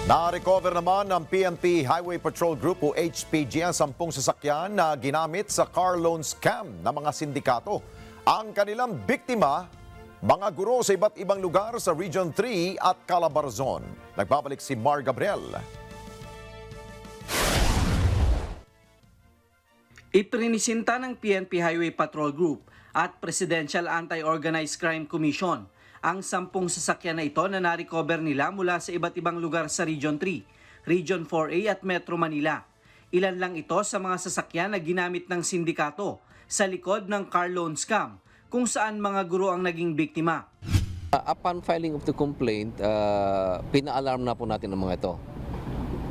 Na-recover naman ng PNP Highway Patrol Group o HPG ang 10 sasakyan na ginamit sa car loan scam ng mga sindikato. Ang kanilang biktima, mga guro sa iba't ibang lugar sa Region 3 at Calabarzon. Nagbabalik si Mar Gabriel. Iprinisinta ng PNP Highway Patrol Group at Presidential Anti-Organized Crime Commission ang 10 sasakyan na ito na na-recover nila mula sa iba't ibang lugar sa Region 3, Region 4A at Metro Manila. Ilan lang ito sa mga sasakyan na ginamit ng sindikato sa likod ng car loan scam kung saan mga guro ang naging biktima. Upon filing of the complaint, pina-alarm na po natin ang mga ito.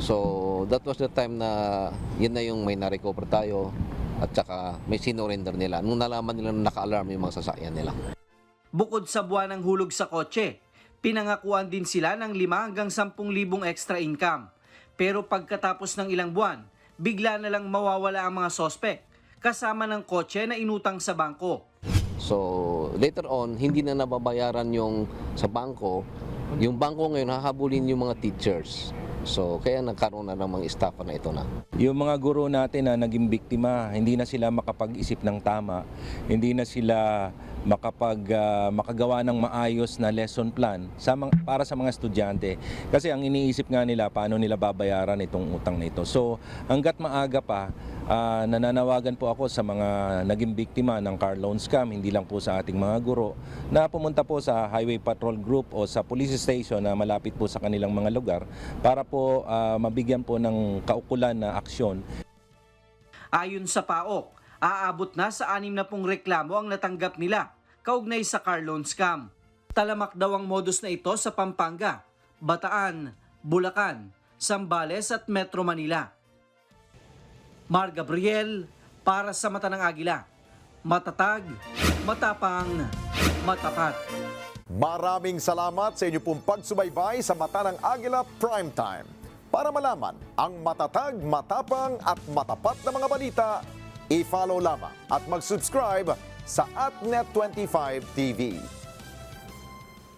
So that was the time na yun na yung may na-recover tayo at saka may sinurrender nila. Nung nalaman nila na naka-alarm yung mga sasakyan nila. Bukod sa buwan ng hulog sa kotse, pinangakuan din sila ng 5 hanggang 10,000 extra income. Pero pagkatapos ng ilang buwan, bigla na lang mawawala ang mga sospek kasama ng kotse na inutang sa bangko. So later on, hindi na nababayaran yung sa bangko. Yung bangko ngayon hahabulin yung mga teachers. So kaya nagkaroon na ng mga estafa na ito na. Yung mga guro natin na naging biktima, hindi na sila makapag-isip ng tama, hindi na sila makagawa ng maayos na lesson plan para sa mga estudyante. Kasi ang iniisip nga nila, paano nila babayaran itong utang na ito. So hanggat maaga pa, nananawagan po ako sa mga naging biktima ng car loan scam, hindi lang po sa ating mga guro, na pumunta po sa Highway Patrol Group o sa police station na malapit po sa kanilang mga lugar para po mabigyan po ng kaukulan na aksyon. Ayon sa PAOK, aabot na sa 60 reklamo ang natanggap nila kaugnay sa car loan scam. Talamak daw ang modus na ito sa Pampanga, Bataan, Bulacan, Zambales at Metro Manila. Mar Gabriel para sa Mata ng Agila. Matatag, matapang, matapat. Maraming salamat sa inyo pong pagsubaybay sa Mata ng Agila Primetime. Para malaman ang matatag, matapang at matapat na mga balita, i-follow lamang at mag-subscribe sa @net25tv.